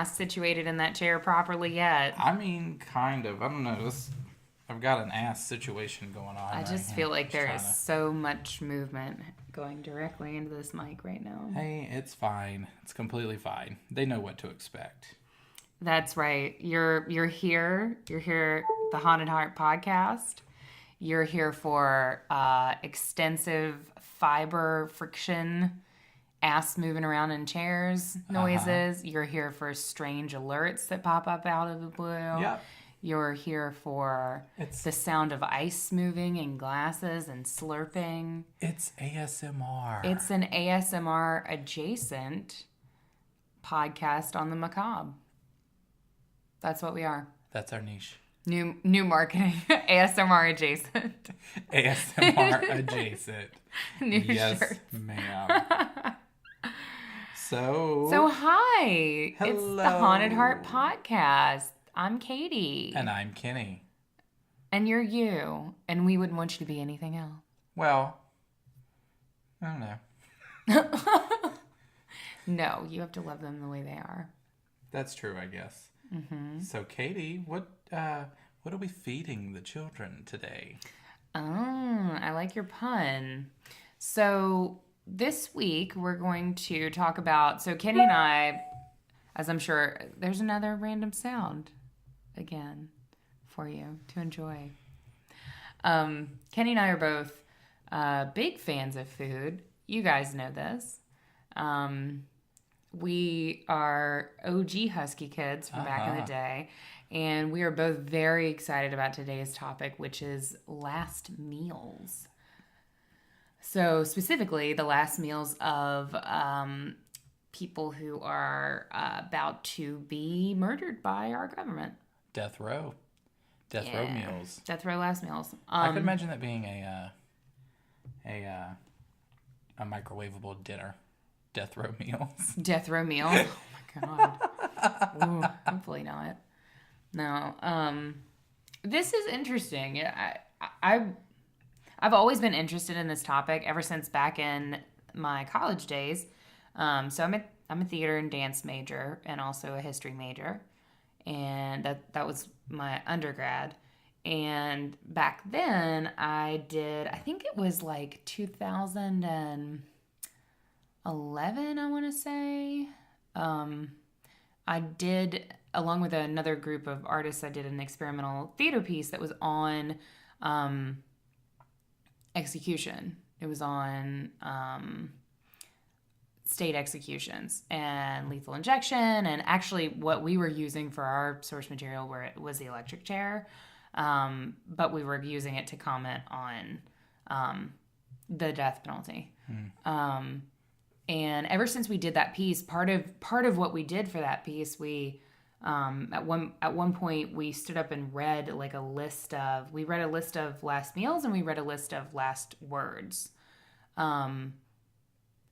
ass situated in that chair properly yet. I mean, kind of. I don't know. I've got an ass situation going on. I right just here. feel like there is Trying to- so much movement going directly into this mic right now. Hey, it's fine. It's completely fine. They know what to expect. That's right. You're here. You're here. The Haunted Heart podcast. You're here for extensive fiber friction, ass moving around in chairs noises. You're here for strange alerts that pop up out of the blue. Yep. You're here for the sound of ice moving in glasses and slurping. It's ASMR. It's an ASMR adjacent podcast on the macabre. That's what we are. That's our niche. New marketing. ASMR adjacent. ASMR adjacent. New Yes, shirt. ma'am. So hi. It's the Hello. Haunted Heart podcast. I'm Katie. And I'm Kenny. And you're you. And we wouldn't want you to be anything else. Well, I don't know. No, you have to love them the way they are. That's true, I guess. Mm-hmm. So, Katie, what are we feeding the children today? Oh, I like your pun. So this week we're going to talk about, so Kenny and I, as I'm sure, there's another random sound again for you to enjoy. Kenny and I are both big fans of food. You guys know this. We are OG Husky kids from back in the day, and we are both very excited about today's topic, which is last meals. So specifically, the last meals of people who are about to be murdered by our government. Death row. Death row meals. Death row last meals. I could imagine that being a microwavable dinner. Death row meals. Death row meal. Oh my god. Ooh, hopefully not. No. This is interesting. I've always been interested in this topic ever since back in my college days. So I'm a theater and dance major and also a history major, and that was my undergrad. And back then I think it was like 2011, I want to say. I did, along with another group of artists, I did an experimental theater piece that was on execution. It was on state executions and lethal injection, and actually what we were using for our source material was the electric chair, but we were using it to comment on the death penalty. And ever since we did that piece, part of what we did for that piece, we at one point we stood up and read a list of last meals, and we read a list of last words.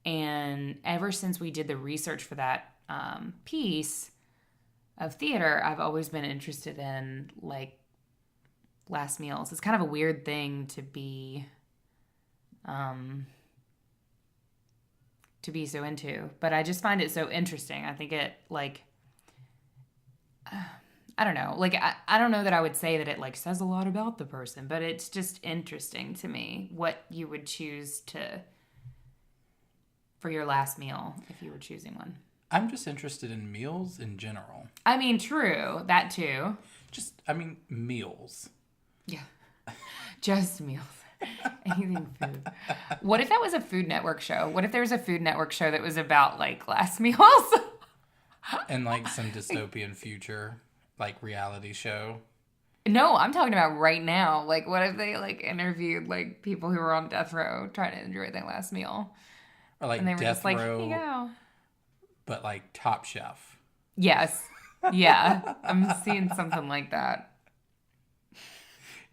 And ever since we did the research for that piece of theater, I've always been interested in last meals. It's kind of a weird thing to be so into, but I just find it so interesting. I think it I don't know. I don't know that I would say that it says a lot about the person, but it's just interesting to me what you would choose for your last meal if you were choosing one. I'm just interested in meals in general. I mean, true. That too. Meals. Yeah. Just meals. Anything food. What if that was a Food Network show? What if there was a Food Network show that was about last meals? And some dystopian future, reality show. No, I'm talking about right now. What if they interviewed people who were on death row trying to enjoy their last meal? Or And they were death just here row, you go. but Top Chef. Yes. Yeah. I'm seeing something like that.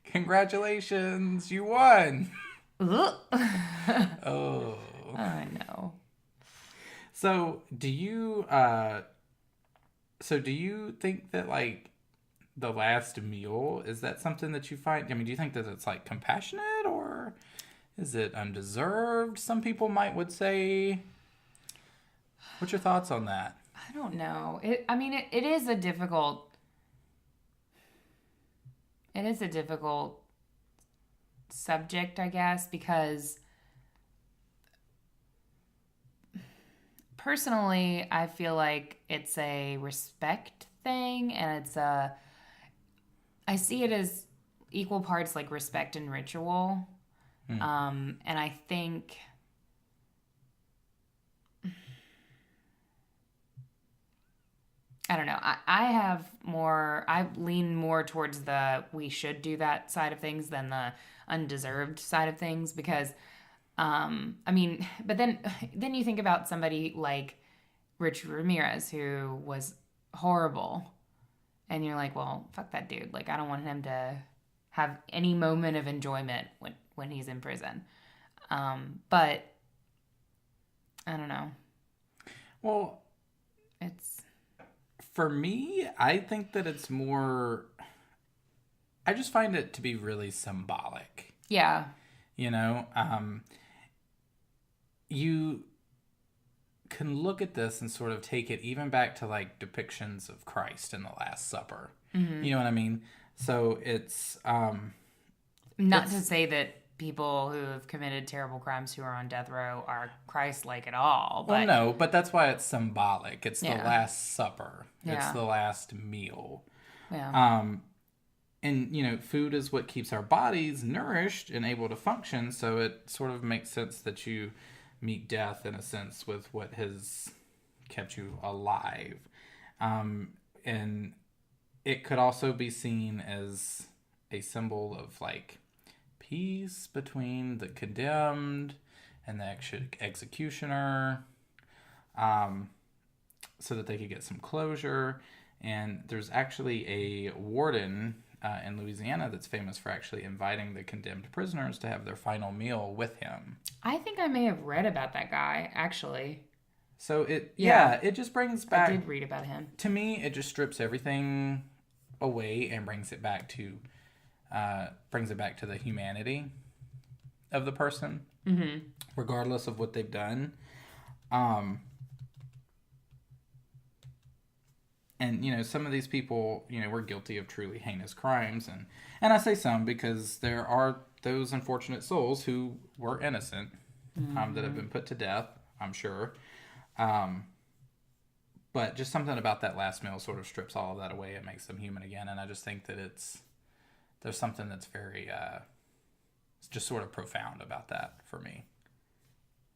Congratulations, you won. Ugh. Oh. I know. So do you think that the last meal, is that something that you find, do you think that it's compassionate, or is it undeserved? Some people would say. What's your thoughts on that? I don't know. It is a difficult. It is a difficult subject, I guess, because personally, I feel like it's a respect thing, and I see it as equal parts like respect and ritual. And I think I don't know. I lean more towards the we should do that side of things than the undeserved side of things because, but then you think about somebody like Richard Ramirez who was horrible and you're like, well, fuck that dude. Like, I don't want him to have any moment of enjoyment when he's in prison. But I don't know. Well, It's... For me, I think that it's more... I just find it to be really symbolic. Yeah. You know? You can look at this and sort of take it even back to, like, depictions of Christ in the Last Supper. Mm-hmm. You know what I mean? So it's... Not to say that people who have committed terrible crimes who are on death row are Christ-like at all. But... Well, no, but that's why it's symbolic. It's Yeah. the Last Supper. Yeah. It's the last meal. Yeah. And, you know, food is what keeps our bodies nourished and able to function, so it sort of makes sense that you meet death, in a sense, with what has kept you alive. And it could also be seen as a symbol of, like, peace between the condemned and the executioner, so that they could get some closure. And there's actually a warden in Louisiana that's famous for actually inviting the condemned prisoners to have their final meal with him. I think I may have read about that guy, actually. So it just brings back... I did read about him. To me, it just strips everything away and brings it back to the humanity of the person, regardless of what they've done. And, you know, some of these people, you know, were guilty of truly heinous crimes. And I say some because there are those unfortunate souls who were innocent, that have been put to death, I'm sure. But just something about that last meal sort of strips all of that away. It makes them human again. And I just think that there's something that's very, just sort of profound about that for me.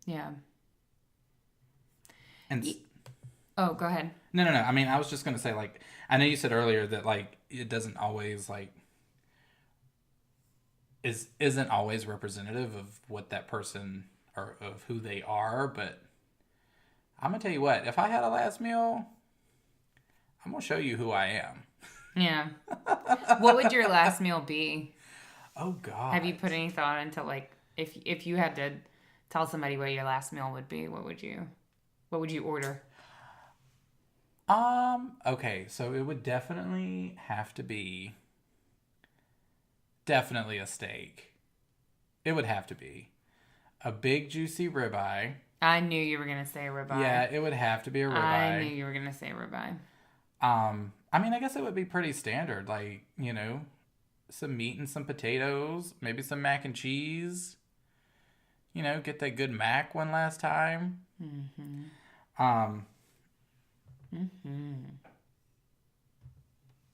Yeah. And Oh, go ahead. No. I mean, I was just going to say, like, I know you said earlier that, like, it doesn't always, like, isn't always representative of what that person or of who they are, but I'm going to tell you what, if I had a last meal, I'm going to show you who I am. Yeah. What would your last meal be? Oh, God. Have you put any thought into, like, if you had to tell somebody what your last meal would be, what would you order? Okay, so it would definitely have to be a steak. It would have to be a big juicy ribeye. I knew you were going to say a ribeye. Yeah, it would have to be a ribeye. I knew you were going to say a ribeye. I mean, I guess it would be pretty standard, like, you know, some meat and some potatoes, maybe some mac and cheese. You know, get that good mac one last time.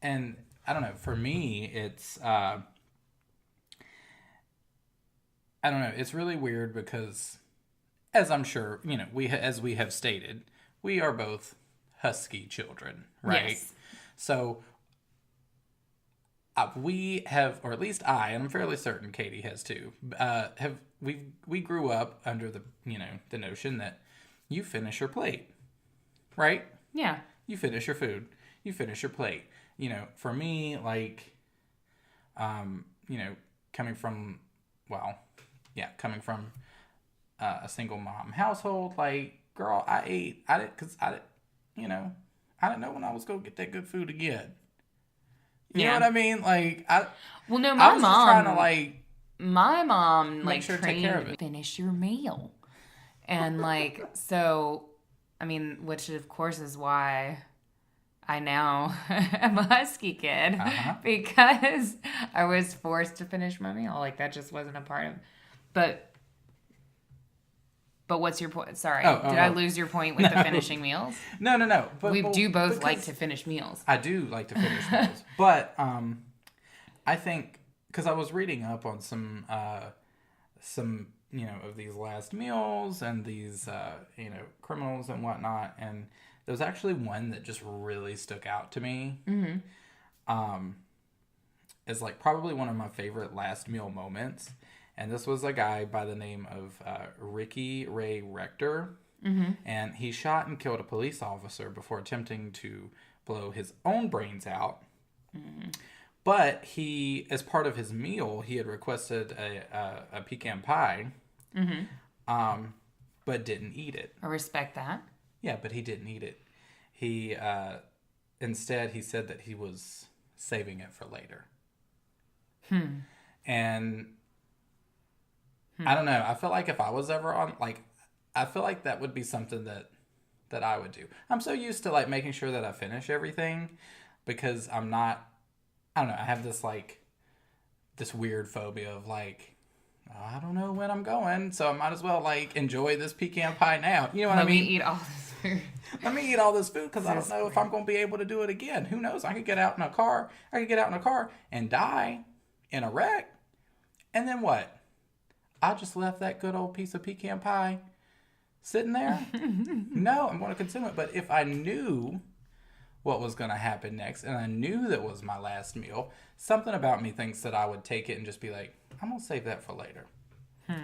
And I don't know, for me, it's, I don't know, it's really weird because, as I'm sure, you know, as we have stated, we are both husky children, right? Yes. So, we have, or at least I, and I'm fairly certain Katie has too, we grew up under the, you know, the notion that you finish your plate, right? Yeah. You finish your food. You finish your plate. You know, for me, like, you know, coming from a single mom household, like, girl, I didn't know when I was going to get that good food again. You know what I mean? Like, I was just trying to, like, my mom, make like, sure to trained take care of it. Finish your meal. And, like, so I mean, which of course is why I now am a husky kid because I was forced to finish my meal. Like that just wasn't a part of. But what's your point? Sorry, did I lose your point with the finishing meals? No. We do both like to finish meals. I do like to finish meals, but I think because I was reading up on some of these last meals and these criminals and whatnot, and there was actually one that just really stuck out to me. Is like probably one of my favorite last meal moments. And this was a guy by the name of Ricky Ray Rector. And he shot and killed a police officer before attempting to blow his own brains out. But he, as part of his meal, he had requested a pecan pie, but didn't eat it. I respect that. Yeah, but he didn't eat it. He instead, he said that he was saving it for later. And I don't know. I feel like if I was ever on, like, I feel like that would be something that I would do. I'm so used to, like, making sure that I finish everything because I'm not, I don't know. I have this, like, this weird phobia of, like, oh, I don't know when I'm going, so I might as well, like, enjoy this pecan pie now. You know what I mean? Let me eat all this food. Let me eat all this food because I don't know if I'm going to be able to do it again. Who knows? I could get out in a car. I could get out in a car and die in a wreck. And then what? I just left that good old piece of pecan pie sitting there. No, I'm going to consume it. But if I knew what was going to happen next and I knew that was my last meal, something about me thinks that I would take it and just be like, I'm going to save that for later.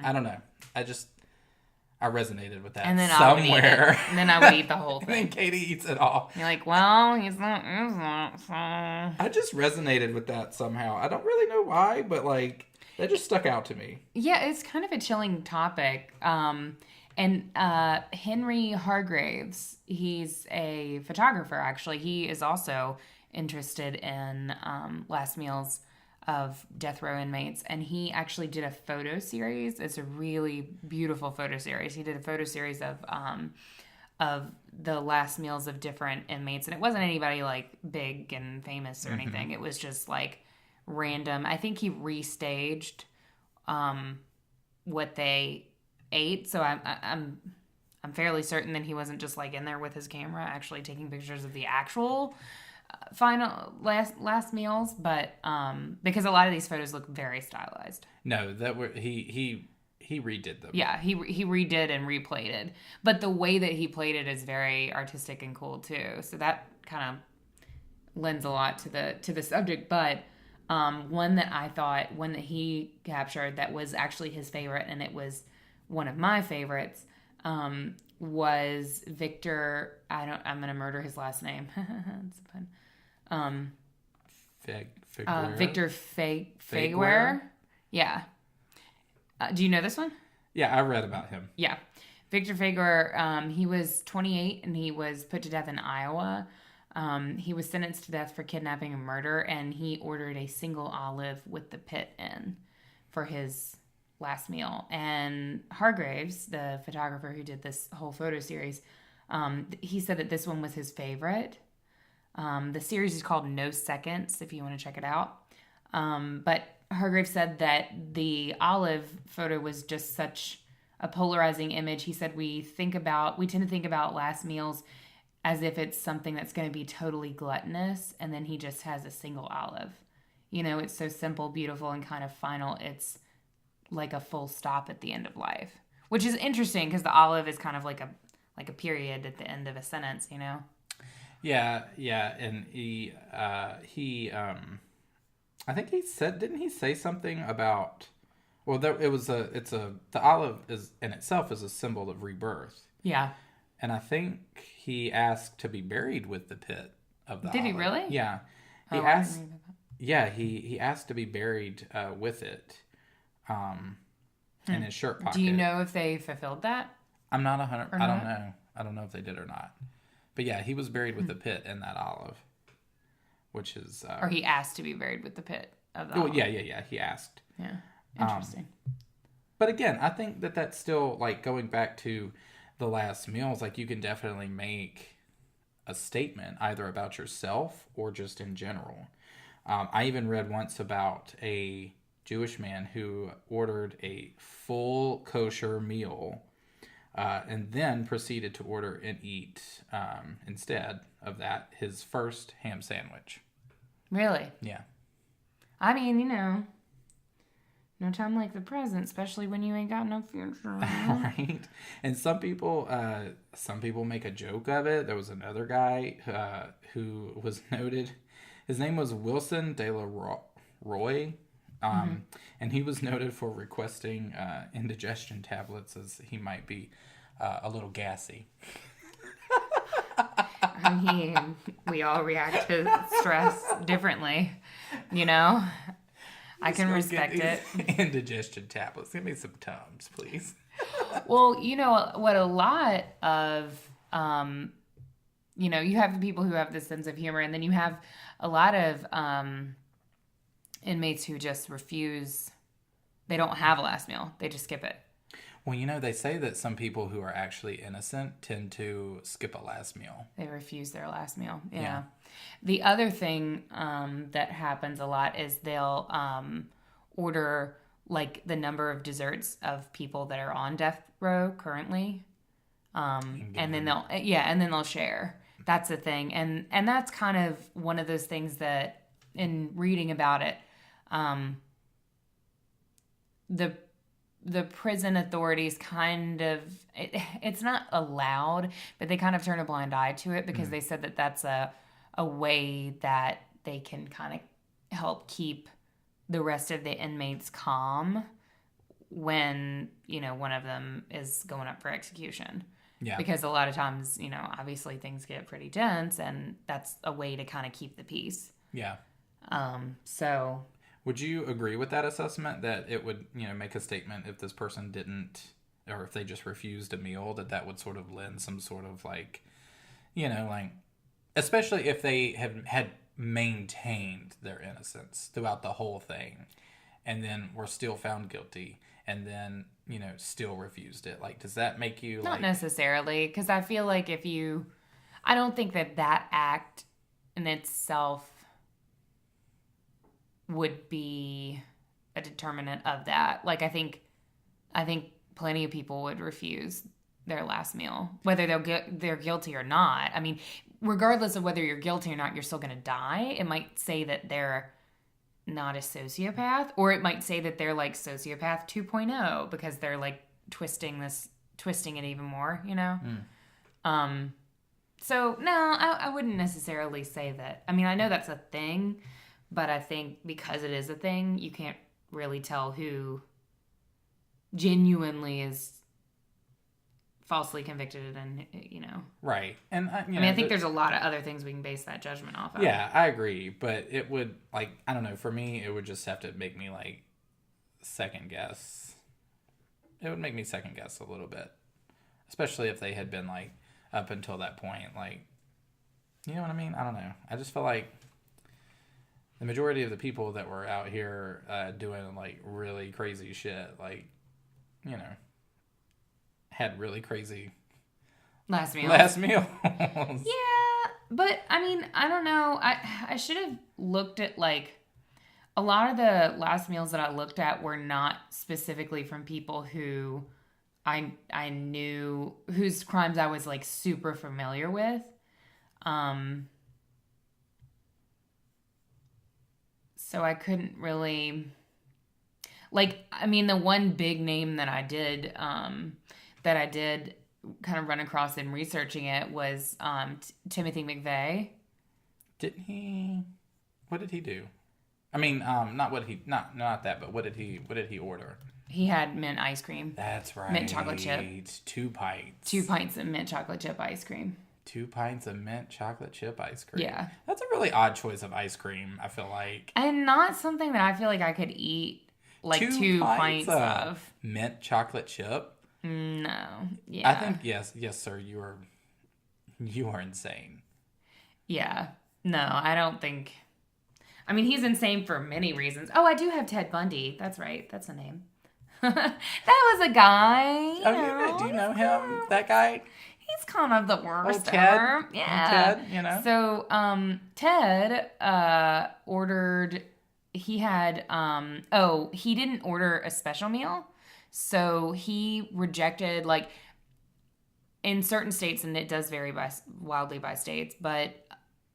I don't know. I resonated with that and then somewhere. I would eat it. And then I would eat the whole thing. And then Katie eats it all. You're like, well, he's not. So. I just resonated with that somehow. I don't really know why, but like that just stuck out to me. Yeah, it's kind of a chilling topic. And Henry Hargraves, he's a photographer, actually. He is also interested in last meals of death row inmates, and he actually did a photo series. It's a really beautiful photo series. He did a photo series of the last meals of different inmates, and it wasn't anybody like big and famous or anything. It was just like random. I think he restaged what they ate, so I'm fairly certain that he wasn't just like in there with his camera actually taking pictures of the actual final last meals, but because a lot of these photos look very stylized. No, that were he redid them. Yeah, he redid and replayed it, but the way that he played it is very artistic and cool too. So that kind of lends a lot to the subject. But one that he captured that was actually his favorite, and it was one of my favorites, was Victor. I'm gonna murder his last name. It's fun. Victor Figueroa. Yeah. Do you know this one? Yeah, I read about him. Yeah. Victor Figueroa, he was 28 and he was put to death in Iowa. He was sentenced to death for kidnapping and murder, and he ordered a single olive with the pit in for his last meal. And Hargraves, the photographer who did this whole photo series, he said that this one was his favorite. The series is called No Seconds, if you want to check it out. But Hargraves said that the olive photo was just such a polarizing image. He said we tend to think about last meals as if it's something that's going to be totally gluttonous, and then he just has a single olive. You know, it's so simple, beautiful, and kind of final. It's like a full stop at the end of life, which is interesting because the olive is kind of like a period at the end of a sentence, you know? Yeah, and he I think he said, didn't he say something about, well, the olive is in itself is a symbol of rebirth. Yeah. And I think he asked to be buried with the pit of the olive. Did he really? Yeah. He asked. Yeah, he asked to be buried with it, in his shirt pocket. Do you know if they fulfilled that? I'm not 100. I don't know. I don't know if they did or not. But yeah, he was buried with the pit in that olive, which is. Or he asked to be buried with the pit of the olive. Yeah. He asked. Yeah. Interesting. But again, I think that that's still like going back to the last meals, like you can definitely make a statement either about yourself or just in general. I even read once about a Jewish man who ordered a full kosher meal and then proceeded to order and eat, instead of that, his first ham sandwich. Really? Yeah. I mean, no time like the present, especially when you ain't got no future. Right. And some people make a joke of it. There was another guy who was noted. His name was Wilson De La Roy. And he was noted for requesting indigestion tablets as he might be a little gassy. I mean, we all react to stress differently, I can respect it. Indigestion tablets. Give me some Tums, please. Well, what a lot of, you have the people who have this sense of humor, and then you have a lot of inmates who just refuse. They don't have a last meal. They just skip it. Well, they say that some people who are actually innocent tend to skip a last meal. They refuse their last meal. Yeah. The other thing that happens a lot is they'll order like the number of desserts of people that are on death row currently, and then they'll share. That's the thing, and that's kind of one of those things that in reading about it, the prison authorities kind of, it's not allowed, but they kind of turn a blind eye to it because they said that that's a way that they can kind of help keep the rest of the inmates calm when, one of them is going up for execution. Yeah. Because a lot of times, obviously things get pretty tense, and that's a way to kind of keep the peace. Yeah. So... Would you agree with that assessment that it would, make a statement if this person didn't, or if they just refused a meal, that would sort of lend some sort of like, especially if they had maintained their innocence throughout the whole thing and then were still found guilty and then, still refused it. Like, does that make you Not necessarily, because I feel like I don't think that act in itself would be a determinant of that. Like, I think plenty of people would refuse their last meal, whether they're guilty or not. I mean, regardless of whether you're guilty or not, you're still going to die. It might say that they're not a sociopath, or it might say that they're like sociopath 2.0 because they're like twisting it even more, So no, I wouldn't necessarily say that. I mean, I know that's a thing, but I think because it is a thing, you can't really tell who genuinely is falsely convicted and, Right. And, I think there's a lot of other things we can base that judgment off of. Yeah, I agree. But it would, I don't know, for me, it would just have to make me, second guess. It would make me second guess a little bit. Especially if they had been, up until that point, you know what I mean? I don't know. I just feel like the majority of the people that were out here doing really crazy shit, had really crazy last meals. Yeah, but I mean, I don't know. I should have looked at a lot of the last meals that I looked at were not specifically from people who I knew, whose crimes I was super familiar with. So I couldn't really, the one big name that I did kind of run across in researching it was Timothy McVeigh. Didn't he? What did he do? I mean, not that, but what did he order? He had mint ice cream. That's right. Mint chocolate chip. 2 pints. 2 pints of mint chocolate chip ice cream. 2 pints of mint chocolate chip ice cream. Yeah. That's a really odd choice of ice cream, I feel like. And not something that I feel like I could eat 2 pints of. Mint chocolate chip? No. Yeah. I think, yes, sir, you are insane. Yeah. No, I don't think. I mean, he's insane for many reasons. Oh, I do have Ted Bundy. That's right. That's a name. That was a guy. Do you know him? That guy? He's kind of the worst Ted? ever. Yeah. Ted, you know? So, Ted ordered. He had. He didn't order a special meal, so he rejected like in certain states, and it does vary wildly by states, but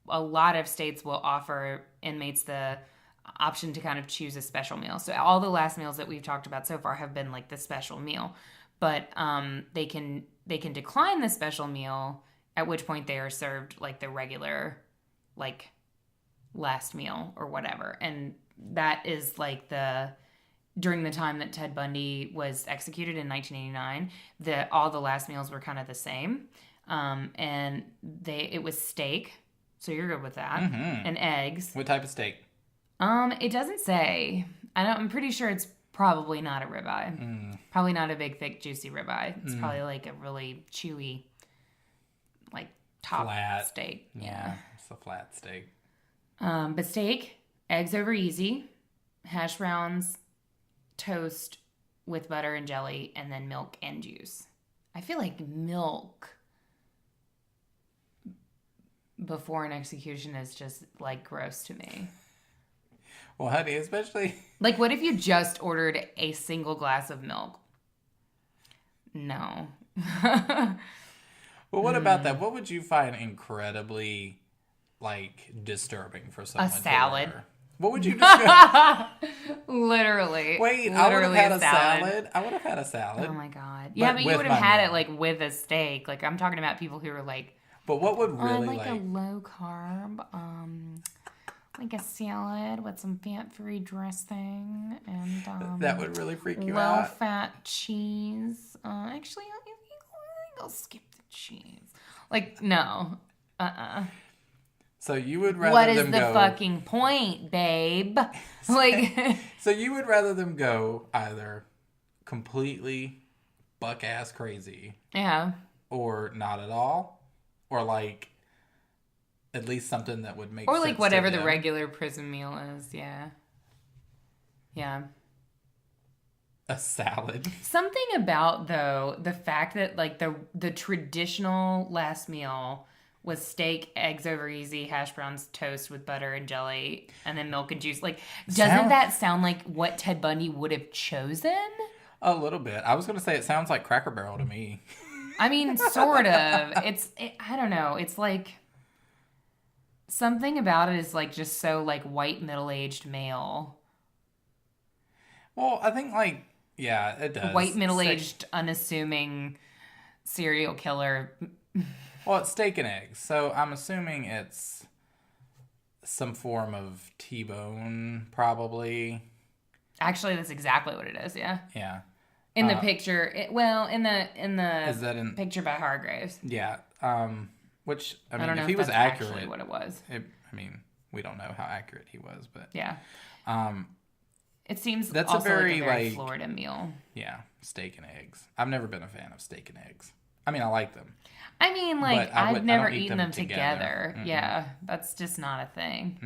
a lot of states will offer inmates the option to kind of choose a special meal. So all the last meals that we've talked about so far have been like the special meal, but they can decline the special meal, at which point they are served like the regular like last meal or whatever. And that is like during the time that Ted Bundy was executed in 1989, all the last meals were kind of the same. And it was steak, so you're good with that, and eggs. What type of steak? It doesn't say. I'm pretty sure it's probably not a ribeye. Probably not a big, thick, juicy ribeye. It's probably like a really chewy, like top Flat steak. Yeah, it's a flat steak. But steak, eggs over easy, hash browns, toast with butter and jelly, and then milk and juice. I feel like milk before an execution is just like gross to me. Well, honey, especially like, what if you just ordered a single glass of milk? No. Well, what about that? What would you find incredibly like disturbing for someone? A salad. To order? What would you describe? Literally. Wait, I would have had a salad. salad. I would have had a salad. Oh my god. Yeah, but you with would have my had meal. it like with a steak. Like, I'm talking about people who are like, But what would I really like a low carb, like a salad with some fat-free dressing and that would really freak you low out? fat cheese. Actually, I'll skip the cheese. Like, no. So you would rather What is them the go, fucking point, babe? Like, So you would rather them go either completely buck ass crazy yeah. or not at all, or like at least something that would make Or sense like to whatever the them. regular prison meal is, yeah. Yeah. A salad. Something about, though, the fact that like the traditional last meal was steak, eggs over easy, hash browns, toast with butter and jelly, and then milk and juice. Like, doesn't that sound like what Ted Bundy would have chosen? A little bit. I was going to say it sounds like Cracker Barrel to me. I mean, sort of. I don't know. It's like something about it is like just so like white middle-aged male. Well, I think like, yeah, it does. White middle-aged unassuming serial killer. Well, it's steak and eggs, so I'm assuming it's some form of T-bone, probably. Actually, that's exactly what it is. Yeah. Yeah. In the picture, in the Is that in? picture by Hargraves. Yeah. Which I mean, I don't know if he was that's accurate, actually what it was. I mean, we don't know how accurate he was, but Yeah. um, It seems that's also a very like a very like Florida meal. yeah, steak and eggs. I've never been a fan of steak and eggs. I mean, I like them. I mean, like, But I I've never don't eat eaten them them together. together. Yeah, that's just not a thing.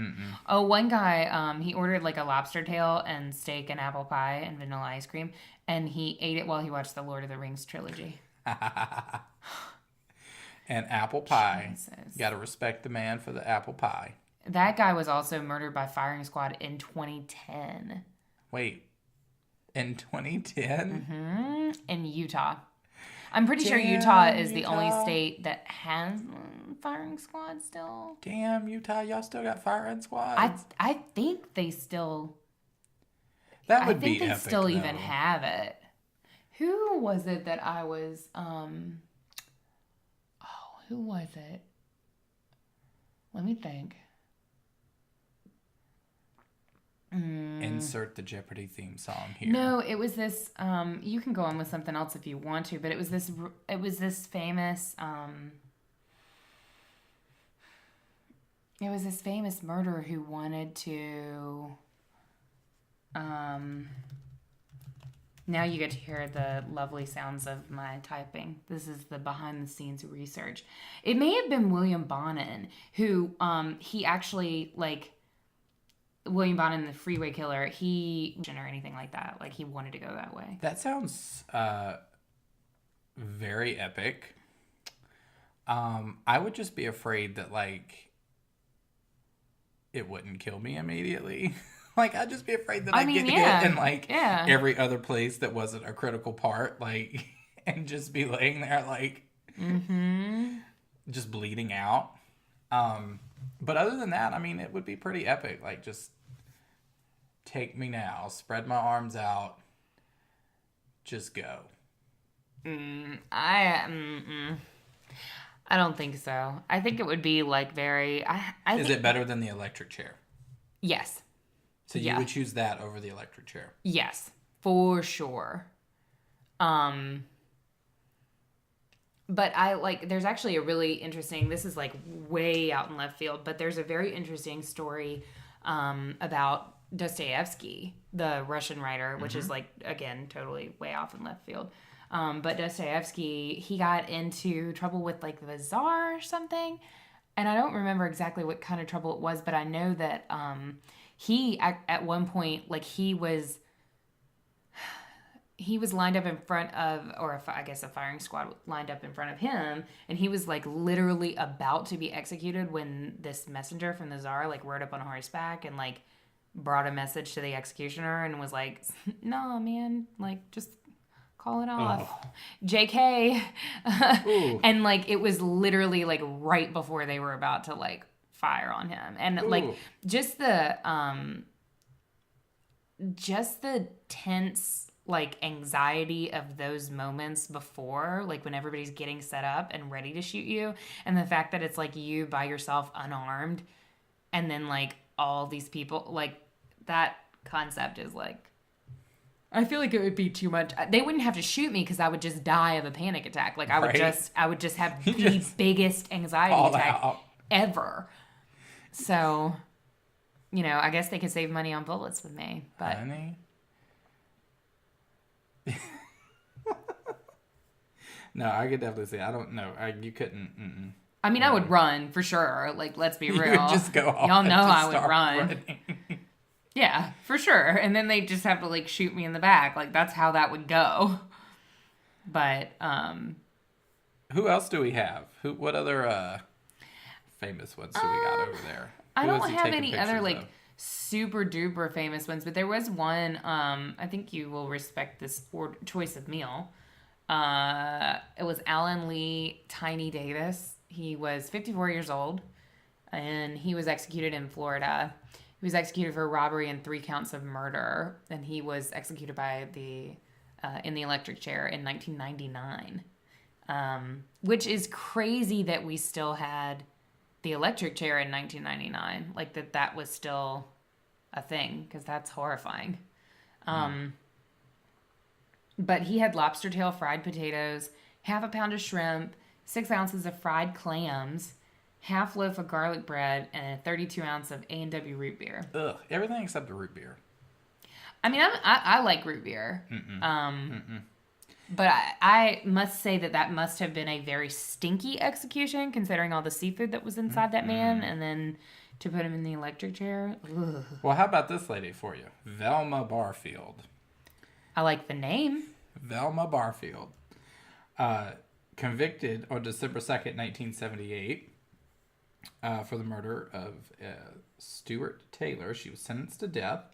Oh, one guy, he ordered like a lobster tail and steak and apple pie and vanilla ice cream, and he ate it while he watched the Lord of the Rings trilogy. And apple pie. Jesus. Got to respect the man for the apple pie. That guy was also murdered by firing squad in 2010 Wait, in 2010? in Utah. I'm pretty sure Utah is the only Utah. state that has firing squad still. Damn, Utah, y'all still got firing squads? I think they still. That would I think be they epic, still even though. have it. Who was it that I was? Who was it? Let me think. Insert the Jeopardy theme song here. No, it was this. You can go on with something else if you want to, but it was this. It was this famous. It was this famous murderer who wanted to. Now you get to hear the lovely sounds of my typing. This is the behind the scenes research. It may have been William Bonin who he actually like William Bonin, the freeway killer, he or anything like that. Like, he wanted to go that way. That sounds very epic. I would just be afraid that, like, it wouldn't kill me immediately. Like, I'd just be afraid that I'd get hit in, like, every other place that wasn't a critical part, like, and just be laying there, like, just bleeding out. But other than that, I mean, it would be pretty epic. Like, just take me now, spread my arms out, just go. I don't think so. I think it would be, like, very... Is it better than the electric chair? Yes. So you would choose that over the electric chair? Yes, for sure. But there's actually a really interesting, this is like way out in left field, but there's a very interesting story about Dostoevsky, the Russian writer, which is like, again, totally way off in left field. But Dostoevsky, he got into trouble with like the Tsar or something. And I don't remember exactly what kind of trouble it was, but I know that he, at one point, like he was lined up in front of, or I guess a firing squad lined up in front of him, and he was like literally about to be executed when this messenger from the Tsar like rode up on horseback and like brought a message to the executioner and was like, "No, man, like just call it off, JK." And like it was literally like right before they were about to like fire on him, and like just the tense like anxiety of those moments before, like when everybody's getting set up and ready to shoot you, and the fact that it's like you by yourself unarmed, and then like all these people, like that concept is like, I feel like it would be too much. They wouldn't have to shoot me because I would just die of a panic attack. Like I would just have the biggest anxiety attack ever. So, you know, I guess they could save money on bullets with me, but Honey? No, I could definitely say I don't know. You couldn't. I mean, I would run for sure. Like, let's be real. You would just go off. Y'all know I would run. Yeah, for sure. And then they just have to like shoot me in the back. Like that's how that would go. But who else do we have? What other famous ones do we got over there? I don't have any other like super duper famous ones, but there was one. I think you will respect this choice of meal. It was Alan Lee Tiny Davis. He was 54 years old, and he was executed in Florida. He was executed for robbery and 3 counts of murder, and he was executed by in the electric chair in 1999. Which is crazy that we still had the electric chair in 1999, like that was still a thing, because that's horrifying. But he had lobster tail, fried potatoes, half a pound of shrimp, 6 ounces of fried clams, half loaf of garlic bread, and a 32 ounce of A&W root beer. Ugh, everything except the root beer. I mean, I like root beer. But I must say that must have been a very stinky execution, considering all the seafood that was inside that man, and then to put him in the electric chair. Ugh. Well, how about this lady for you? Velma Barfield. I like the name. Velma Barfield. Convicted on December 2nd, 1978, for the murder of Stuart Taylor. She was sentenced to death.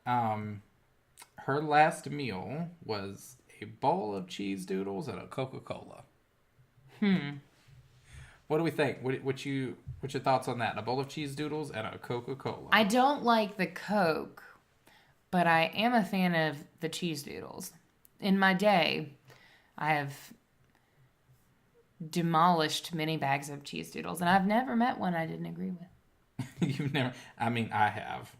Her last meal was a bowl of cheese doodles and a Coca-Cola. What do we think? What's your thoughts on that? A bowl of cheese doodles and a Coca-Cola. I don't like the Coke, but I am a fan of the cheese doodles. In my day, I have demolished many bags of cheese doodles, and I've never met one I didn't agree with. You've never? I mean, I have.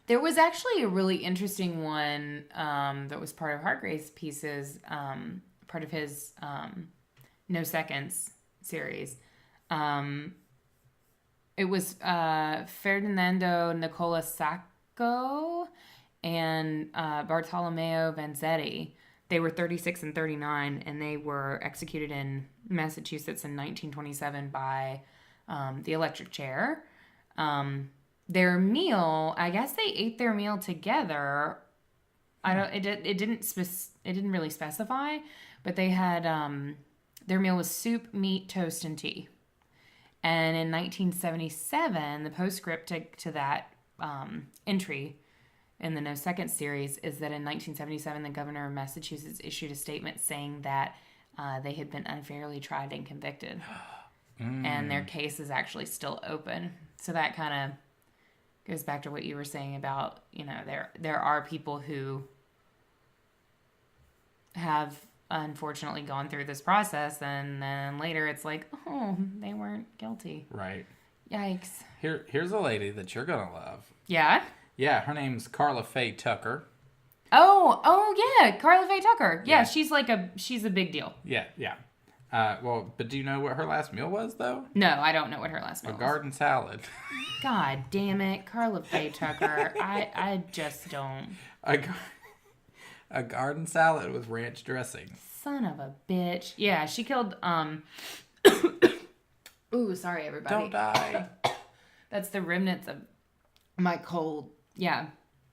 There was actually a really interesting one that was part of Hargrave's pieces, part of his No Seconds series. It was Ferdinando Nicola Sacco and Bartolomeo Vanzetti. They were 36 and 39, and they were executed in Massachusetts in 1927 by the electric chair. their meal, I guess they ate their meal together. I don't. It didn't really specify, but they had their meal was soup, meat, toast, and tea. And in 1977, the postscript to that entry in the No Second series is that in 1977, the governor of Massachusetts issued a statement saying that they had been unfairly tried and convicted, and their case is actually still open. So that kind of goes back to what you were saying about, there are people who have unfortunately gone through this process, and then later it's like, oh, they weren't guilty. Right. Yikes. Here's a lady that you're gonna love. Yeah? Yeah, her name's Carla Faye Tucker. Oh yeah, Carla Faye Tucker. Yeah, Yeah. she's a big deal. Yeah. But do you know what her last meal was, though? No, I don't know what her last meal A was. garden salad. God damn it, Carla Faye Tucker. I just don't. A garden salad with ranch dressing. Son of a bitch. Yeah, she killed Ooh, sorry everybody. Don't die. That's the remnants of my cold. Yeah.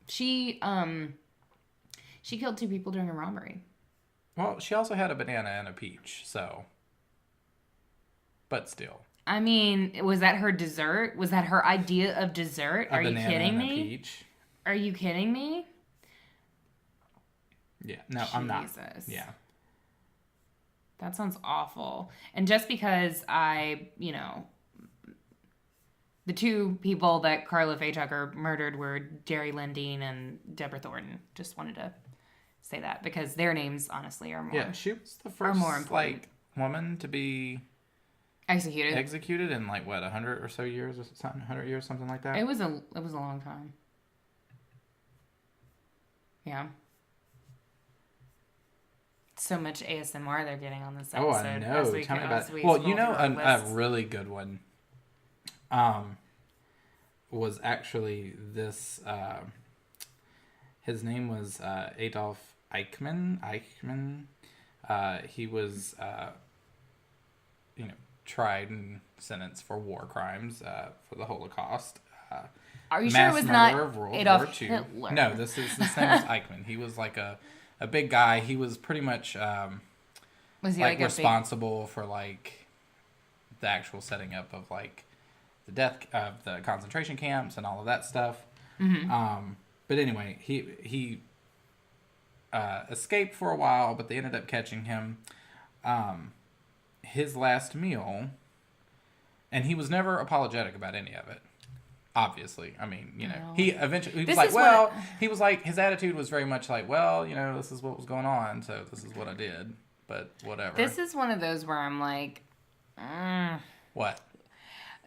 She killed 2 people during a robbery. Well, she also had a banana and a peach, so. But still. I mean, was that her dessert? Was that her idea of dessert? Are you kidding me? A peach. Are you kidding me? Yeah. No, I'm not. Jesus. Yeah. That sounds awful. And just because the 2 people that Carla Faye Tucker murdered were Jerry Lindeen and Deborah Thornton. Just wanted to say that because their names, honestly, are more. Yeah, she was the first woman to be executed in 100 or so years or something, 100 years, something like that. It was a long time. Yeah. So much ASMR they're getting on this episode. Oh, I know. Tell me about it. Well, a really good one was actually this. His name was Adolf Eichmann. He was, tried and sentenced for war crimes for the Holocaust. Are you sure it was not Adolf II. Hitler? No, his name was Eichmann. He was like a big guy. He was pretty much was he responsible for the actual setting up of the death of the concentration camps and all of that stuff. Mm-hmm. But anyway, he escaped for a while, but they ended up catching him. His last meal, and he was never apologetic about any of it. Obviously, I mean, he eventually he was his attitude was very much this is what was going on, so this is what I did, but whatever. This is one of those where I'm like, what?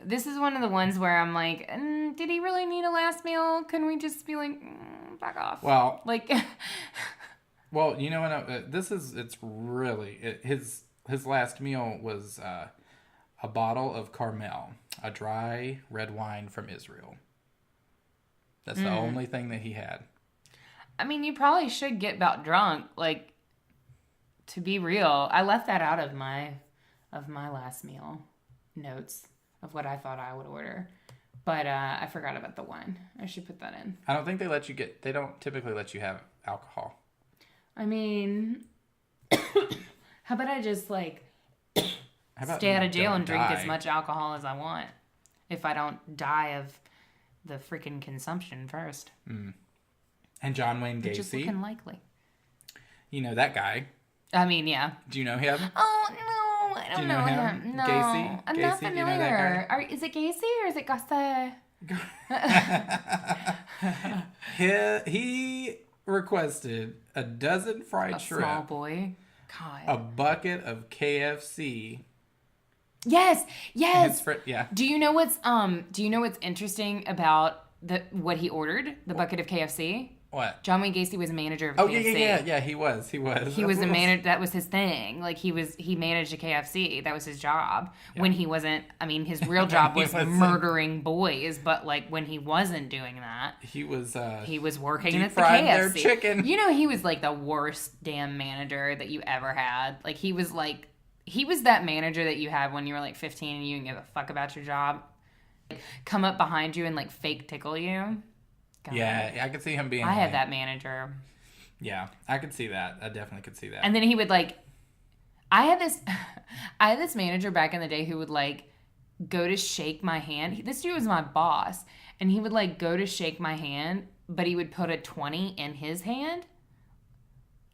This is one of the ones where I'm like, did he really need a last meal? Couldn't we just be like, back off? Well, well, it's really his last meal was a bottle of Carmel, a dry red wine from Israel. That's the only thing that he had. I mean, you probably should get about drunk, to be real. I left that out of my last meal notes of what I thought I would order. But I forgot about the wine. I should put that in. I don't think they don't typically let you have alcohol. I mean, how about I just stay out of jail and drink as much alcohol as I want if I don't die of the freaking consumption first. Mm. And John Wayne Gacy. Which is looking likely. You know that guy. I mean, yeah. Do you know him? Oh, no. I don't know him. No. Gacy? I'm Gacy? not familiar. Is it Gacy or is it Gacy? He requested a dozen fried shrimp. Small boy. God. A bucket of KFC. Yes. Yeah. Do you know what's interesting about what he ordered? The bucket of KFC? What? John Wayne Gacy was a manager of KFC. Yeah, he was. He was a manager. That was his thing. He managed a KFC. That was his job. Yeah. When he wasn't, his real job was murdering boys. But when he wasn't doing that, he was working at the KFC. Their chicken. He was the worst damn manager that you ever had. He was that manager that you had when you were 15 and you didn't give a fuck about your job. come up behind you and like fake tickle you. God. Yeah, I could see him being. I had that manager. Yeah, I could see that. I definitely could see that. And then he would like, I had this manager back in the day who would like go to shake my hand. This dude was my boss, and he would like go to shake my hand, but he would put a 20 in his hand.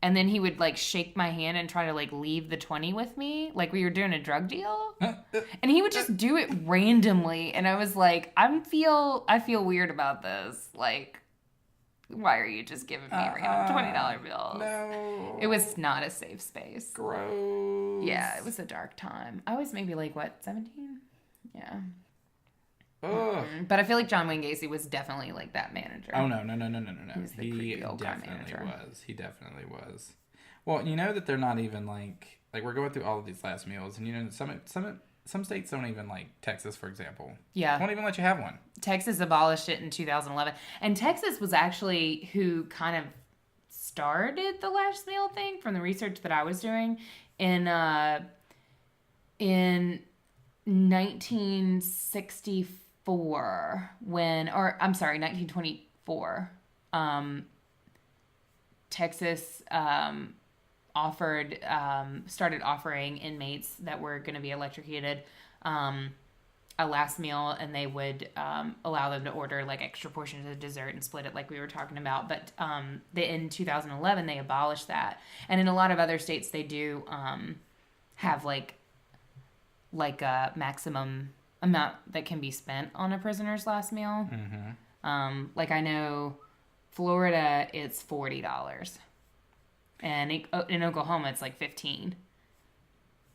And then he would like shake my hand and try to like leave the 20 with me, like we were doing a drug deal. And he would just do it randomly, and I was like, I feel weird about this. Like, why are you just giving me random $20 bills? No. It was not a safe space. Gross. Yeah, it was a dark time. I was maybe like, what, 17? Yeah. Ugh. But I feel like John Wayne Gacy was definitely like that manager. Oh, no. He was the creepy old guy manager. He definitely was. Well, you know that they're not even like we're going through all of these last meals, and you know some states don't even, like Texas, for example. Yeah. Won't even let you have one. Texas abolished it in 2011. And Texas was actually who kind of started the last meal thing from the research that I was doing in 1964 1924. Texas started offering inmates that were going to be electrocuted a last meal, and they would allow them to order like extra portions of dessert and split it like we were talking about. But in 2011 they abolished that, and in a lot of other states they do have like a maximum amount that can be spent on a prisoner's last meal. Mm-hmm. Like I know Florida it's $40, and in Oklahoma it's like $15.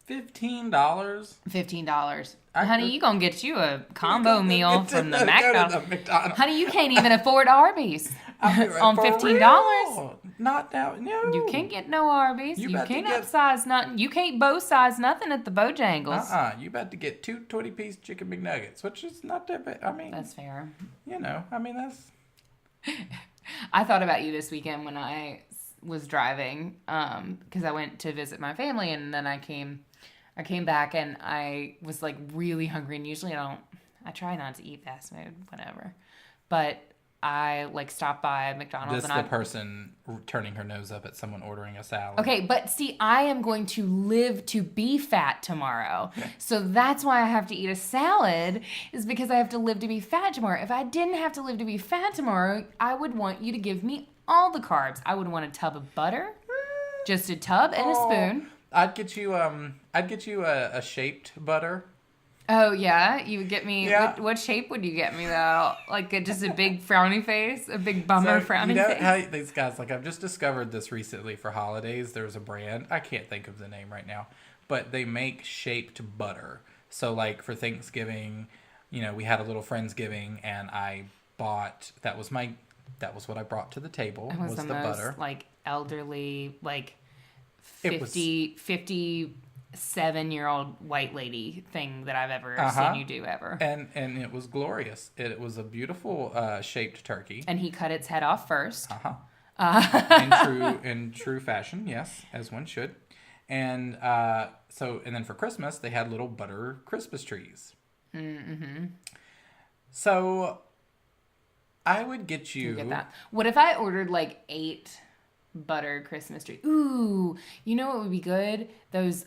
$15. Honey, you gonna get you a combo meal from the McDonald's. Honey, you can't even afford Arby's on $15. Not now. No. You can't get no Arby's. You can't upsize nothing. You can't bow size nothing at the Bojangles. You about to get 2 20-piece chicken McNuggets, which is not that bad. I mean, that's fair. You know, I mean that's. I thought about you this weekend when I was driving, because I went to visit my family, and then I came back and I was like really hungry, and usually I try not to eat fast food, whatever. But I like stopped by McDonald's. This is the person turning her nose up at someone ordering a salad. Okay, but see, I am going to live to be fat tomorrow. So that's why I have to eat a salad, is because I have to live to be fat tomorrow. If I didn't have to live to be fat tomorrow, I would want you to give me all the carbs. I would want a tub of butter, just a tub and a spoon. I'd get you a shaped butter. Oh yeah, you would get me. Yeah. What shape would you get me though? Like just a big frowny face, a big bummer frowny face. How these guys, like I've just discovered this recently for holidays. There's a brand, I can't think of the name right now, but they make shaped butter. So like for Thanksgiving, you know, we had a little Friendsgiving, and I bought that was what I brought to the table. It was the most butter. Like elderly, like 57-year-old white lady thing that I've ever seen you do ever. And it was glorious. It was a beautiful shaped turkey. And he cut its head off first. In true fashion, yes, as one should. And then for Christmas they had little butter Christmas trees. Mm-hmm. So I would get you. Get that. What if I ordered like 8 butter Christmas tree? Ooh, you know what would be good? Those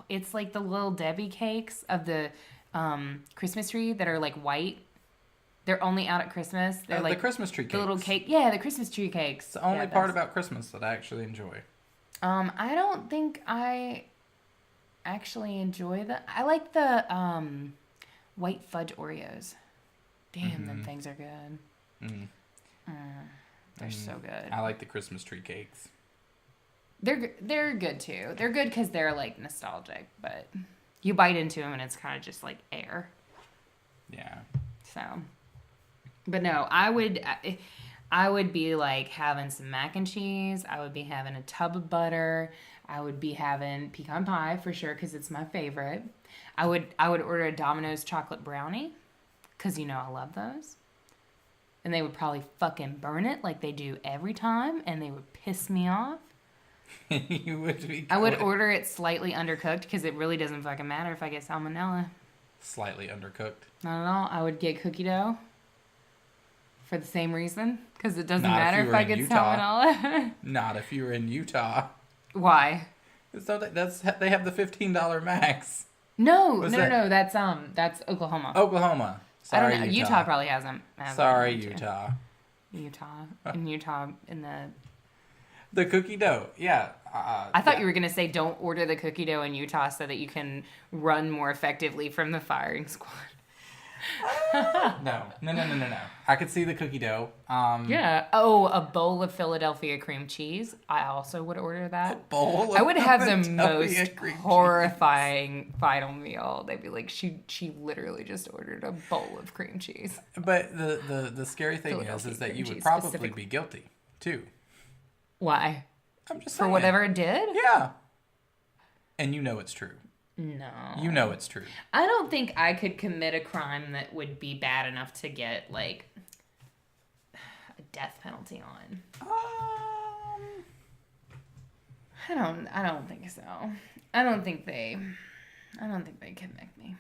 it's like the little Debbie cakes of the Christmas tree that are like white. They're only out at Christmas. They're like the Christmas tree cakes. The little cake. Yeah, the Christmas tree cakes. It's the only part about Christmas that I actually enjoy. I don't think I actually enjoy the. I like the white fudge Oreos. Damn, them things are good. They're so good. I like the Christmas tree cakes. They're good too. They're good because they're like nostalgic, but you bite into them and it's kind of just like air. Yeah. So, but no, I would be like having some mac and cheese. I would be having a tub of butter. I would be having pecan pie for sure because it's my favorite. I would order a Domino's chocolate brownie because you know I love those. And they would probably fucking burn it like they do every time, and they would piss me off. You would be. I would order it slightly undercooked because it really doesn't fucking matter if I get salmonella. slightly undercooked. I don't know. I would get cookie dough for the same reason. Because it doesn't Not if matter you if were I in get Utah. salmonella. Not if you were in Utah. Why? So they have the $15 max. No, What's no, that? no. That's Oklahoma. Oklahoma. I Sorry, don't know. Utah. Utah probably hasn't. Sorry, one, too. Utah. In Utah, in the. The cookie dough. Yeah. I thought you were gonna say don't order the cookie dough in Utah so that you can run more effectively from the firing squad. No. I could see the cookie dough. Yeah. Oh, a bowl of Philadelphia cream cheese. I also would order that. Bowl of I would have the Philadelphia most cream cheese. horrifying final meal. They'd be like, she literally just ordered a bowl of cream cheese. But the scary thing is Philadelphia that you cream would cheese probably specifically. be guilty too. Why? I'm just For saying. whatever it did? Yeah. And you know it's true. No. You know it's true. I don't think I could commit a crime that would be bad enough to get like a death penalty on. I don't think so. I don't think they convict me.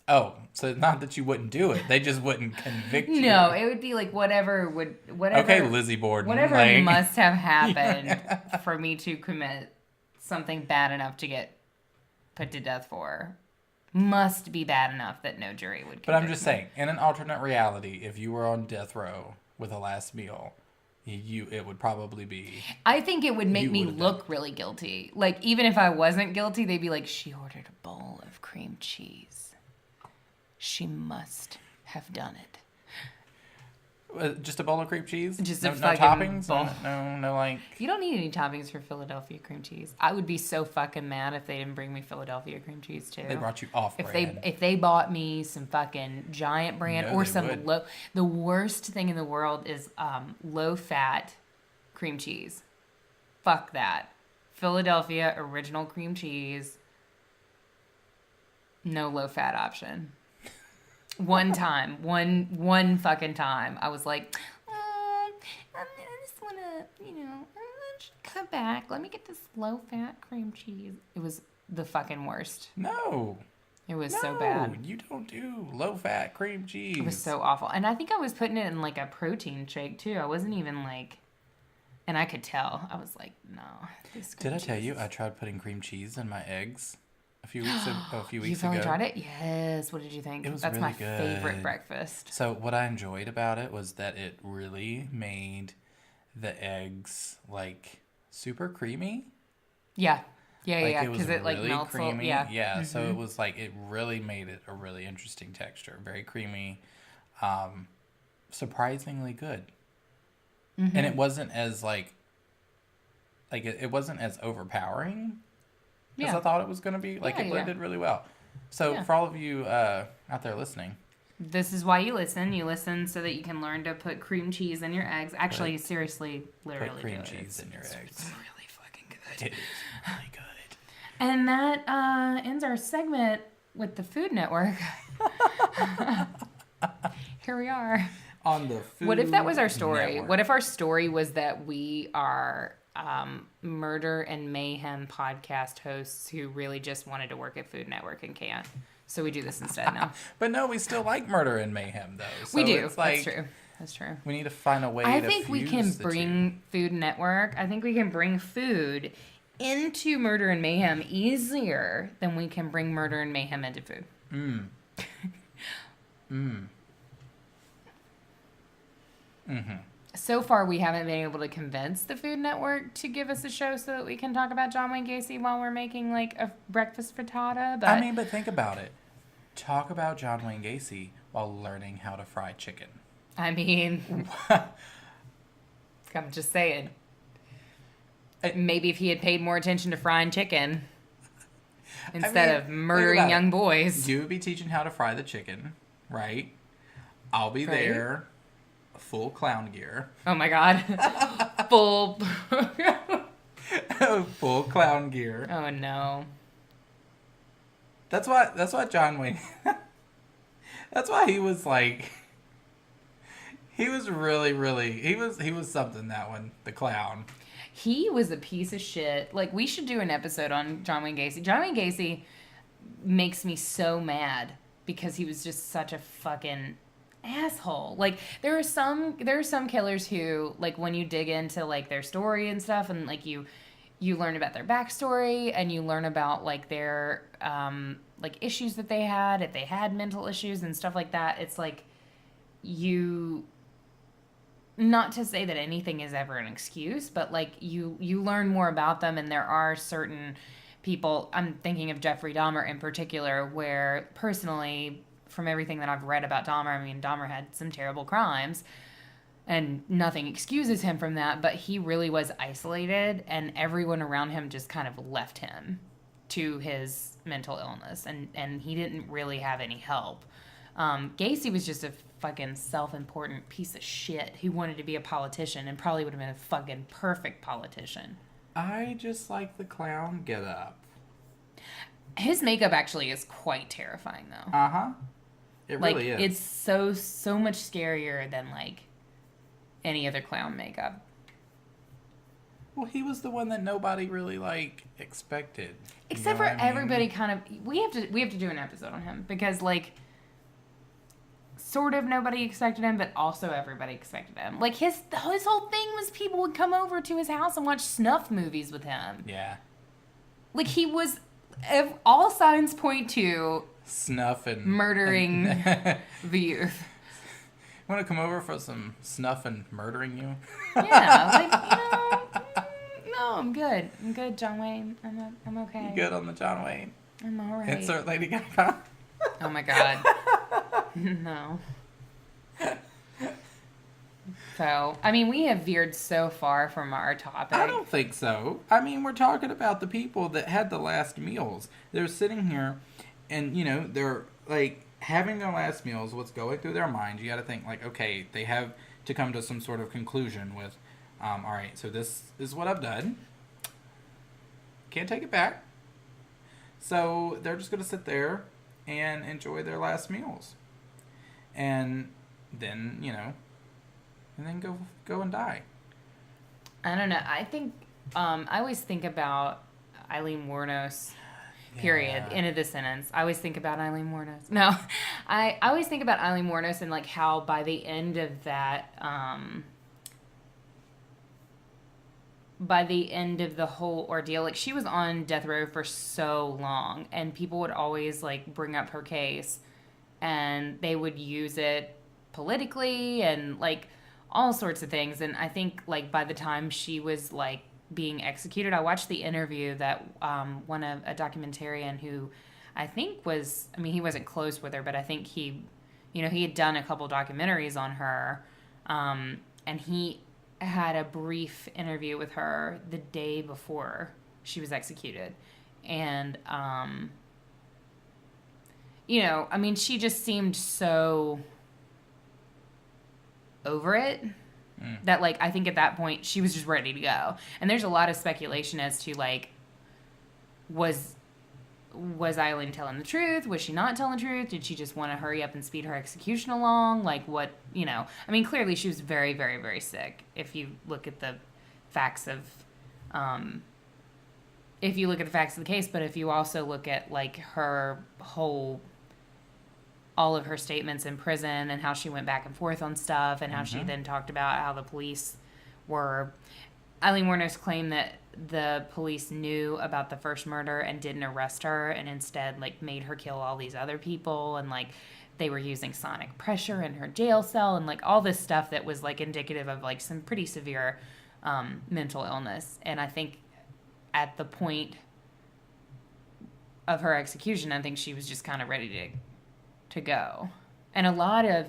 Oh, so not that you wouldn't do it. They just wouldn't convict you. No, it would be like whatever. Okay, Lizzie Borden. Whatever like, must have happened for me to commit something bad enough to get put to death for must be bad enough that no jury would convict But I'm just me. saying, in an alternate reality, if you were on death row with a last meal, it would probably be. I think it would make You me would've look really guilty. Like, even if I wasn't guilty, they'd be like, she ordered a bowl of cream cheese. She must have done it. Just a bowl of cream cheese? Just no, a no fucking toppings? bowl. No, like. You don't need any toppings for Philadelphia cream cheese. I would be so fucking mad if they didn't bring me Philadelphia cream cheese too. They brought you off brand. If they bought me some fucking giant brand No, or they some would. low. The worst thing in the world is low fat cream cheese. Fuck that. Philadelphia original cream cheese. No low fat option. One fucking time, I was like, I just want to, cut back. Let me get this low fat cream cheese. It was the fucking worst. No. It was so bad. You don't do low fat cream cheese. It was so awful. And I think I was putting it in like a protein shake too. I wasn't even like, and I could tell. I was like, no. This Did I cream tell cheese you is- I tried putting cream cheese in my eggs a few weeks You've ago? only tried it? Yes. What did you think? It was That's really my favorite good. breakfast. So what I enjoyed about it was that it really made the eggs like super creamy. Yeah. Yeah, Like, yeah. it was Because it like really melts. creamy. Yeah. So it was like it really made it a really interesting texture. Very creamy, surprisingly good. Mm-hmm. And it wasn't as like it wasn't as overpowering as Yeah. I thought it was going to be. Like Yeah, it blended really well. So Yeah. for all of you out there listening, This is why you listen. You listen so that you can learn to put cream cheese in your eggs. Actually, seriously, literally put cream do it. cheese in your It's eggs. really fucking good. It is really good. And that ends our segment with the Food Network. Here we are. On the food. What if that was our story? Network. What if our story was that we are murder and mayhem podcast hosts who really just wanted to work at Food Network and can't? So we do this instead now. But no, we still like murder and mayhem though. So We do. It's like, That's true. That's true. We need to find a way I to think we fuse can the two. bring Food Network. I think we can bring food into Murder and Mayhem easier than we can bring Murder and Mayhem into food. So far, we haven't been able to convince the Food Network to give us a show so that we can talk about John Wayne Gacy while we're making like a breakfast frittata. But I mean, but think about it. Talk about John Wayne Gacy while learning how to fry chicken. I mean, I'm just saying. Maybe if he had paid more attention to frying chicken instead mean, of think murdering about young it. boys. You would be teaching how to fry the chicken, right? I'll be Right. there, full clown gear. Oh my god. Full. Full clown gear. Oh no. That's why John Wayne. That's why he was like. He was really he was something, that one, the clown. He was a piece of shit. Like, we should do an episode on John Wayne Gacy. John Wayne Gacy makes me so mad because he was just such a fucking asshole. Like there are some killers who, like, when you dig into like their story and stuff, and like you learn about their backstory and you learn about like their like issues that they had, if they had mental issues and stuff like that. It's like you, not to say that anything is ever an excuse, but like you learn more about them, and there are certain people, I'm thinking of Jeffrey Dahmer in particular, where personally, from everything that I've read about Dahmer, I mean, Dahmer had some terrible crimes, and nothing excuses him from that, but he really was isolated, and everyone around him just kind of left him to his mental illness, and he didn't really have any help. Gacy was just a fucking self-important piece of shit who wanted to be a politician and probably would have been a fucking perfect politician. I just like the clown get up. His makeup actually is quite terrifying, though. Uh-huh. It like, really is. It's so much scarier than, like, any other clown makeup. Well, he was the one that nobody really, like, expected. Except for everybody kind of... We have to do an episode on him, because, like, sort of nobody expected him, but also everybody expected him. Like, his whole thing was people would come over to his house and watch snuff movies with him. Yeah. Like, he was... All signs point to... Snuff and... Murdering the youth. Want to come over for some snuff and murdering you? Yeah, like, no, I'm good. I'm good, John Wayne. I'm okay. You good on the John Wayne? I'm all right. Insert Lady Gaga. Oh my god. No. So, I mean, we have veered so far from our topic. I don't think so. I mean, we're talking about the people that had the last meals. They're sitting here and, you know, they're, like, having their last meals, what's going through their mind. You got to think, like, okay, they have to come to some sort of conclusion with, all right, so this is what I've done. Can't take it back. So they're just going to sit there and enjoy their last meals. And then, you know, and then go and die. I don't know. I think, I always think about Eileen Wuornos, period, end of the sentence. I always think about Eileen Wuornos. No, I always think about Eileen Wuornos and, like, how by the end of that, by the end of the whole ordeal, like, she was on death row for so long, and people would always, like, bring up her case, and they would use it politically and, like, all sorts of things. And I think, like, by the time she was, like, being executed, I watched the interview that a documentarian who I think was, I mean, he wasn't close with her, but I think he had done a couple documentaries on her, and he had a brief interview with her the day before she was executed. And, you know, I mean, she just seemed so over it that, like, I think at that point she was just ready to go. And there's a lot of speculation as to, like, was Eileen telling the truth? Was she not telling the truth? Did she just want to hurry up and speed her execution along? Like, what, you know? I mean, clearly she was very, very, very sick. If you look at the facts of, the case, but if you also look at, like, her whole, all of her statements in prison and how she went back and forth on stuff and how she then talked about how the police were... Eileen Wuornos claimed that the police knew about the first murder and didn't arrest her, and instead, like, made her kill all these other people, and, like, they were using sonic pressure in her jail cell, and, like, all this stuff that was, like, indicative of, like, some pretty severe mental illness. And I think at the point of her execution, I think she was just kind of ready to go. And a lot of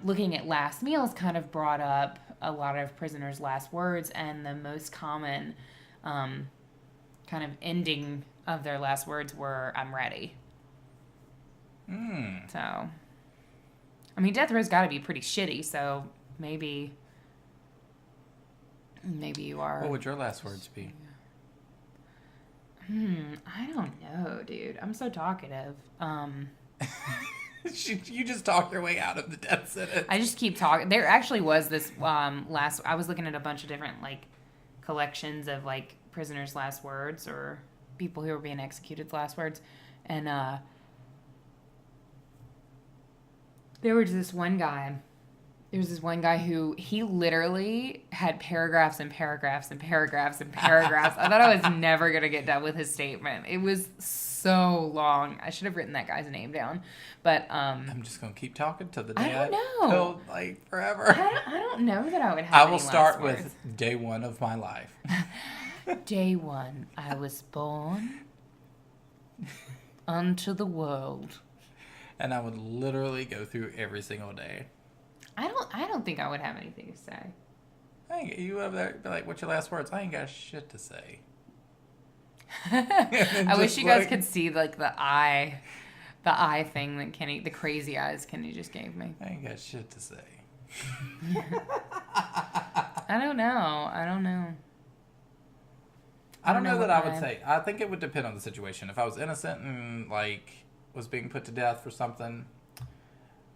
looking at last meals kind of brought up a lot of prisoners' last words, and the most common kind of ending of their last words were, "I'm ready." So, I mean, death row's got to be pretty shitty, so maybe you are... What would your last words be? I don't know, dude. I'm so talkative. You just talk your way out of the death sentence. I just keep talking. There actually was this I was looking at a bunch of different, like, collections of, like, prisoners' last words or people who were being executed's last words, And there was this one guy. Who he literally had paragraphs and paragraphs and paragraphs and paragraphs. I thought I was never going to get done with his statement. It was so long. I should have written that guy's name down. But I'm just going to keep talking till the day I don't know. Till, like, forever. I don't know that I would have I will any start last with words. day one of my life. Day one, I was born unto the world. And I would literally go through every single day. I don't think I would have anything to say. You over there be like, what's your last words? I ain't got shit to say. I wish you guys could see like the eye thing that Kenny, the crazy eyes Kenny just gave me. I ain't got shit to say. I don't know. I don't know that I would say. I think it would depend on the situation. If I was innocent and like was being put to death for something,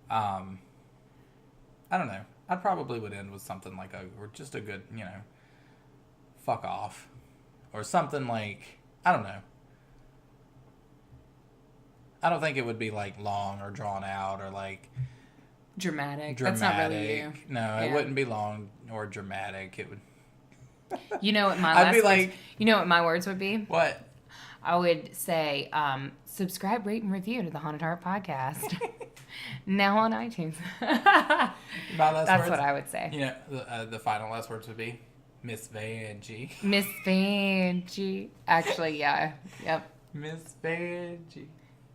I don't know. I probably would end with something like just a good, fuck off, or something like, I don't know. I don't think it would be like long or drawn out or like dramatic. That's not really you. No, Yeah. It wouldn't be long or dramatic. It would. You know what my I'd last be words, like, you know what my words would be? What? I would say, subscribe, rate, and review to the Haunted Heart Podcast. Now on iTunes. That's what I would say. The final last words would be Miss Vanjie. Miss Vanjie. Actually, yeah. Yep. Miss Vanjie.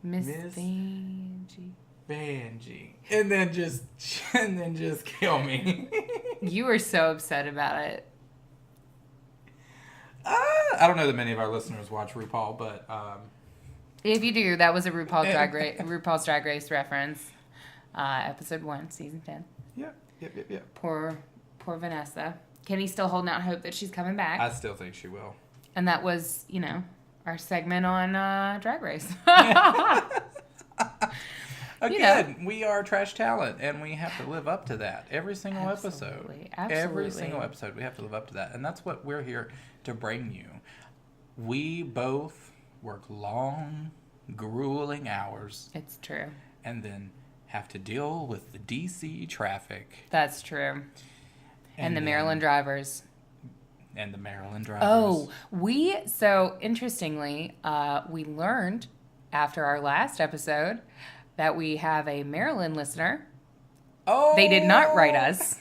Miss Vanjie. Vanjie. And then just kill me. You were so upset about it. I don't know that many of our listeners watch RuPaul, but if you do, that was a RuPaul's Drag Race reference. Episode 1, season 10. Yep. Poor Vanessa. Kenny's still holding out hope that she's coming back. I still think she will. And that was, our segment on Drag Race. Again, we are trash talent, and we have to live up to that every single episode. Absolutely. Every single episode, we have to live up to that, and that's what we're here to bring you. We both work long, grueling hours. It's true. And then have to deal with the DC traffic. That's true. And the Maryland drivers. And the Maryland drivers. Oh, so interestingly, we learned after our last episode that we have a Maryland listener. Oh! They did not write us.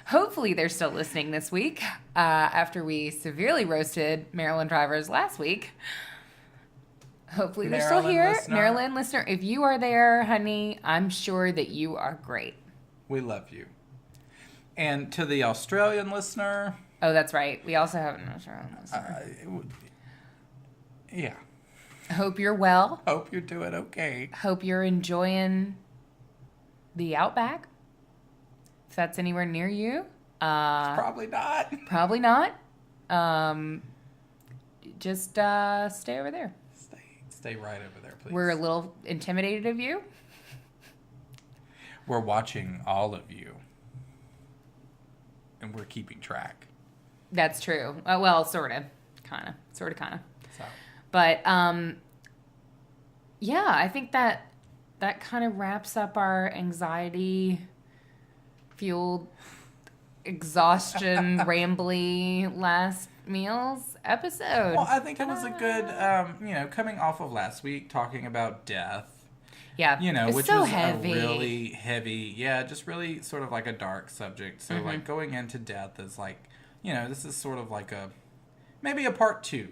Hopefully they're still listening this week after we severely roasted Maryland drivers last week. Hopefully they're still here. Listener. Maryland listener, if you are there, honey, I'm sure that you are great. We love you. And to the Australian listener... Oh, that's right. We also have an Australian listener. Yeah. Hope you're well. Hope you're doing okay. Hope you're enjoying the Outback. If that's anywhere near you. Probably not. Probably not. Just stay over there. Stay right over there, please. We're a little intimidated of you. We're watching all of you. And we're keeping track. That's true. Well, sort of. Kind of. So. But, yeah, I think that kind of wraps up our anxiety-fueled, exhaustion, rambly last meals episode. Well, I think it was a good, coming off of last week, talking about death. Yeah, which so was heavy. a really heavy, just really sort of like a dark subject. So, like, going into death is like, this is sort of like maybe a part 2.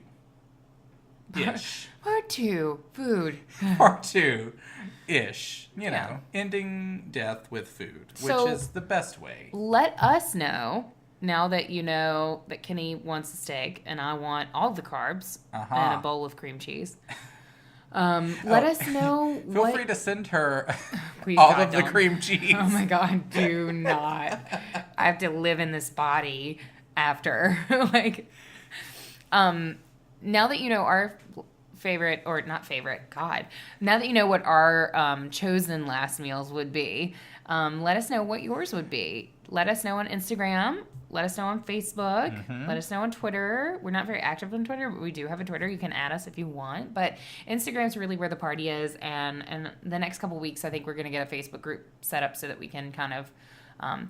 Ish. Part 2, food. Part 2-ish, ending death with food, which is the best way. Let us know, now that you know that Kenny wants a steak and I want all the carbs and a bowl of cream cheese. Let us know. Feel free to send her Please, all God, of the cream cheese. Oh my God, do not. I have to live in this body after. Now that you know our favorite, or not favorite, God. Now that you know what our chosen last meals would be, let us know what yours would be. Let us know on Instagram. let us know on Facebook. Let us know on Twitter. We're not very active on Twitter, but we do have a Twitter. You can add us if you want. But Instagram's really where the party is. And the next couple weeks, I think we're going to get a Facebook group set up so that we can kind of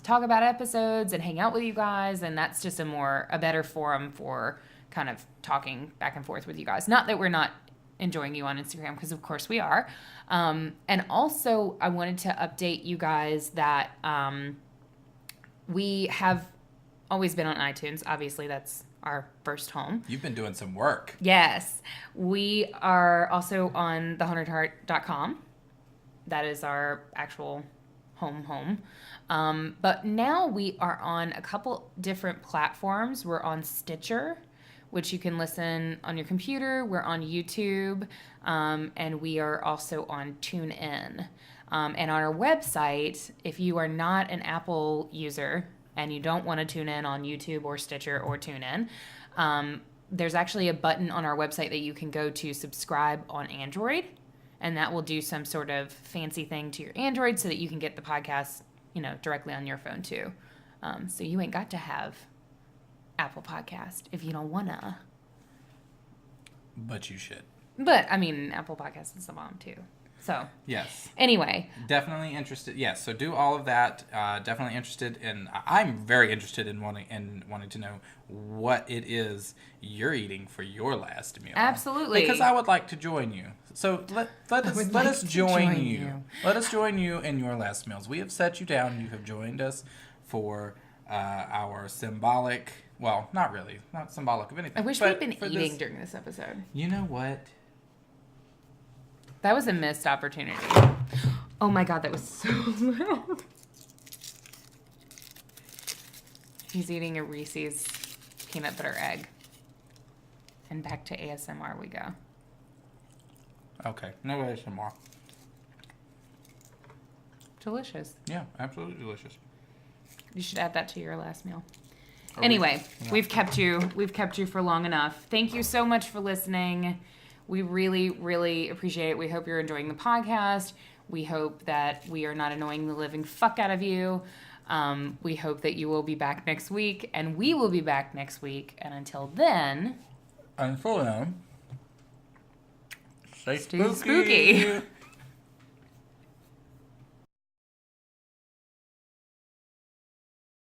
talk about episodes and hang out with you guys. And that's just a better forum for kind of talking back and forth with you guys. Not that we're not enjoying you on Instagram, because of course we are. And also I wanted to update you guys that we have always been on iTunes. Obviously, that's our first home. You've been doing some work. Yes. We are also on thehaunted.heart.com. That is our actual home. But now we are on a couple different platforms. We're on Stitcher, which you can listen on your computer. We're on YouTube, and we are also on TuneIn. And on our website, if you are not an Apple user and you don't want to tune in on YouTube or Stitcher or TuneIn, there's actually a button on our website that you can go to subscribe on Android, and that will do some sort of fancy thing to your Android so that you can get the podcast, directly on your phone too. So you ain't got to have Apple Podcast if you don't wanna. But you should. But I mean, Apple Podcast is the bomb too. So yes. Anyway, definitely interested. Yes. So do all of that. Definitely interested in. I'm very interested in wanting to know what it is you're eating for your last meal. Absolutely. Because I would like to join you. So let us join you. Let us join you in your last meals. We have set you down. You have joined us for our symbolic. Well, not really. Not symbolic of anything. I wish we'd been eating during this episode. You know what? That was a missed opportunity. Oh my God, that was so loud. He's eating a Reese's peanut butter egg. And back to ASMR we go. Okay, no ASMR. Delicious. Yeah, absolutely delicious. You should add that to your last meal. Anyway, we've kept you for long enough. Thank you so much for listening. We really, really appreciate it. We hope you're enjoying the podcast. We hope that we are not annoying the living fuck out of you. We hope that you will be back next week, and we will be back next week. And until then, stay spooky.